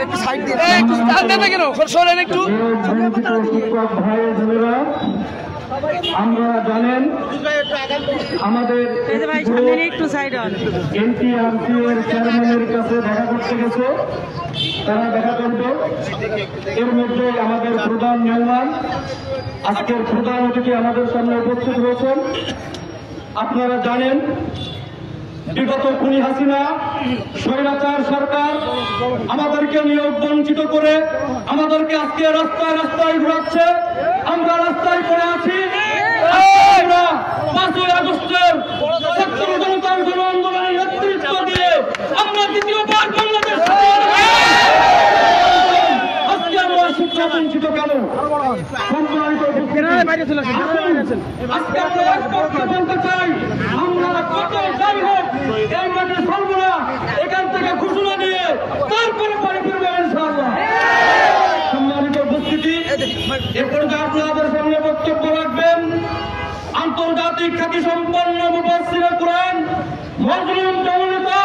একটু সাইড দিয়ে কেন সরেন একটু। আমরা জানেন আমাদের একটু সাইড এনটিআরসি এর চেয়ারম্যানের কাছে দেখা করতে গেছে, তারা দেখা করবে। এর মধ্যে আমাদের প্রধান মেহমান, আজকের প্রধান অতিথি আমাদের সামনে উপস্থিত হয়েছেন। আপনারা জানেন বিগত খুনি হাসিনা স্বৈরাচার সরকার আমাদেরকে নিয়োগ বঞ্চিত করে আমাদেরকে আজকে রাস্তায় রাস্তায় ঘুরাচ্ছে। আমরা রাস্তায় পড়ে আছি। 5ই আগস্টের ছাত্র জনতার গণ আন্দোলনের নেতৃত্ব দিয়ে আমরা দ্বিতীয়বার বাংলাদেশ আজকে আমরা শিক্ষা বঞ্চিত কেন? আজকে আমরা বলতে চাই, আমরা কত যাই হোক এই মাঠে চলবো না। এখান থেকে ঘোষণা দিয়ে তারপরে বাড়ি ফিরবো ইনশাআল্লাহ। সম্মানিত উপস্থিতি, এ পর্যায়ে আপনাদের সামনে বক্তব্য রাখবেন আন্তর্জাতিক খ্যাতি সম্পন্ন মুফাসসিরে কুরআন, মজলুম জননেতা,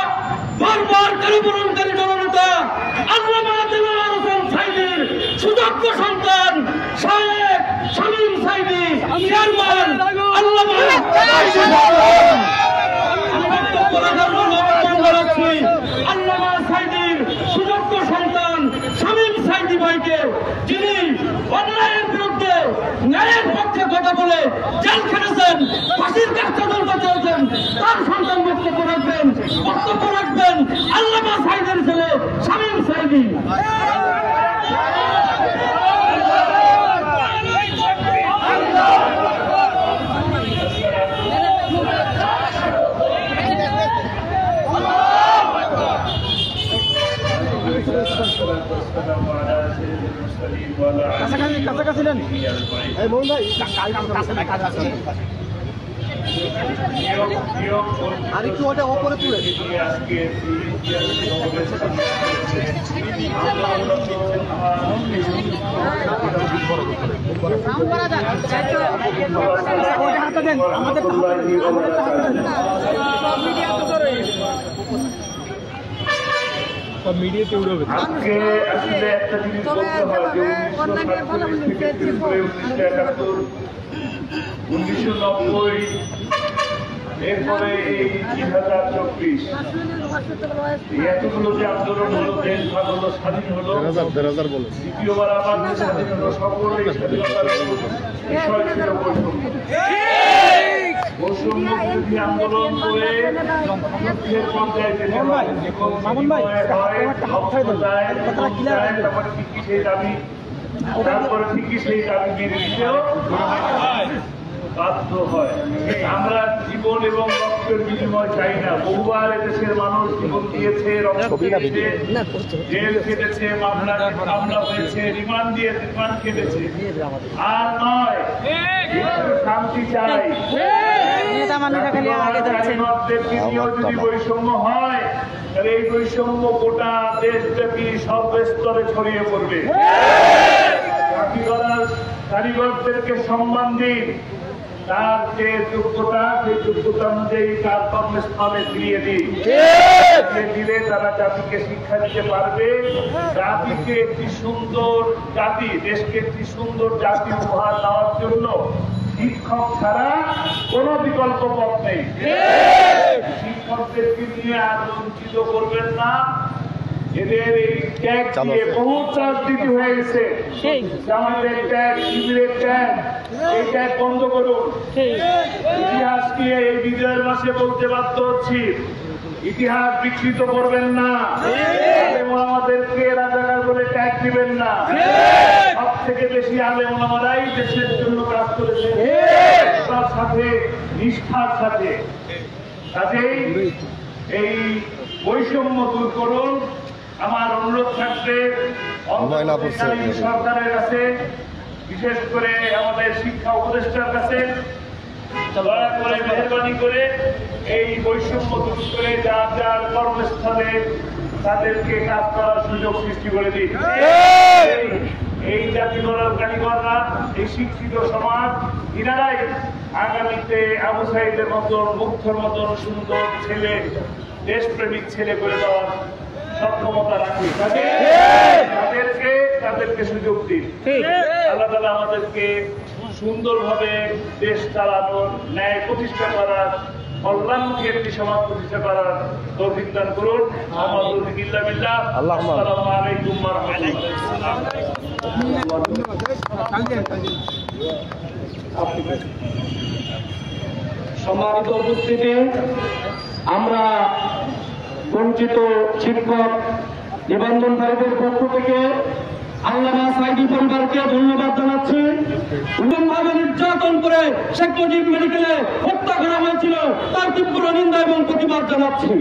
বারবার কারাবরণকারী জননেতা আল্লামা দেলোয়ার হোসেন সাঈদীর সুযোগ্য সন্তান শায়েখ শামীম সাঈদী চেয়ারম্যান আল্লামা আল্লামা সাঈদীর সুযোগ্য সন্তান শামীম সাঈদী ভাইকে, যিনি অন্যায়ের বিরুদ্ধে ন্যায়ের পক্ষে কথা বলে জেল খেটেছেন, ফাঁসির কাজ তদন্ত চলছেন, তার সন্তান বক্তব্য রাখবেন আল্লামা সাঈদীর ছেলে শামীম সাঈদী। কাছাকাছি নেন মোহন ভাই, আর একটু ওটা ওপরে তুলে হাতে দেন, আমাদের মিডিয়াতে উড়ে হবে। আজকে আসলে একটা জিনিস বলতে হয় যে 1990 এরপরে এই 2024 এতগুলো যে আন্দোলন হলো, দেশ ভাগ হলো, স্বাধীন হলো, দ্বিতীয়বার আবার স্বাধীন হলো, সকলেই স্বাধীনতার বিষয় ছিল বৈষম্য বিরোধী আন্দোলন করে লক্ষ্যের পর্যায়ে যেতে হয়, তারপরে ঠিকই সেই দাবি মেনে নিতেও বাধ্য হয়। আমরা জীবন এবং রক্তের বিনিময় চাই না। বহুবার এদেশের মানুষ জীবন দিয়েছে, রক্ত দিয়েছে, জেল খেটেছে, মামলা হয়েছে, রিমান্ড খেটেছে। আর নয়, শান্তি চাই। যদি বৈষম্য হয় তাহলে এই বৈষম্য গোটা দেশব্যাপী সব স্তরে ছড়িয়ে পড়বে। কারিগরদেরকে সম্মান দিন, তার যে যোগ্যতা, সেই যোগ্যতা অনুযায়ী তার কর্মস্থলে ফিরিয়ে দিলে তারা জাতিকে শিক্ষা দিতে পারবে। জাতিকে একটি সুন্দর জাতি, দেশকে একটি সুন্দর জাতি উপহার দেওয়ার জন্য শিক্ষক ছাড়া কোনো বিকল্প পথ নেই। শিক্ষকদেরকে নিয়ে আর বঞ্চিত করবেন না। এদের এই ট্যাগ দিয়ে বহু রাজনীতি হয়ে গেছে। আমাদের ট্যাগ, শিবিরের ট্যাগ, এই ট্যাগ বন্ধ করুন। ইতিহাস নিয়ে এই বিজয়ের মাসে বলতে বাধ্য হচ্ছি, ইতিহাস বিকৃত করবেন না। আমাদেরকে রাজাকার বলে ট্যাগ দিবেন না। সব থেকে বেশি আলেম ওলামারাই দেশের জন্য কাজ করেছে, তার সাথে নিষ্ঠার সাথে। কাজেই এই বৈষম্য দূর করুন। আমার অনুরোধ থাকবে সরকারের কাছে, বিশেষ করে আমাদের শিক্ষা উপদেষ্টার কাছে, দয়া করে মেহরবানি করে এই বৈষম্য দূর করে যার যার কর্মস্থলে তাদেরকে কাজ করার সুযোগ সৃষ্টি করে দিন। এই জাতি দলের কারিগররা, এই শিক্ষিত সমাজ, এনারাই আগামীতে আবু সাঈদের মতন, মুগ্ধর মতন সুন্দর ছেলে দেশপ্রেমিক ছেলে করে দেওয়ার সক্ষমতা রাখি। তাদেরকে সুযোগ দিন। আল্লাহ তাআলা আমাদেরকে সুন্দরভাবে দেশ চালানোর, ন্যায় প্রতিষ্ঠা করার, কল্যাণমুখী একটি সমাজ প্রতিষ্ঠা করার তৌফিক দান করুন। আসসালামু আলাইকুম ওয়া রাহমাতুল্লাহ। সম্মানিত উপস্থিতি, আমরা বঞ্চিত শিক্ষক নিবন্ধনকারীদের পক্ষ থেকে আল্লামা সাইদি পরিবারকে ধন্যবাদ জানাচ্ছি। উন্নতভাবে নির্যাতন করে শেখ মুজিব মেডিকেলে হত্যা করা হয়েছিল, তার তীব্র নিন্দা এবং প্রতিবাদ জানাচ্ছি।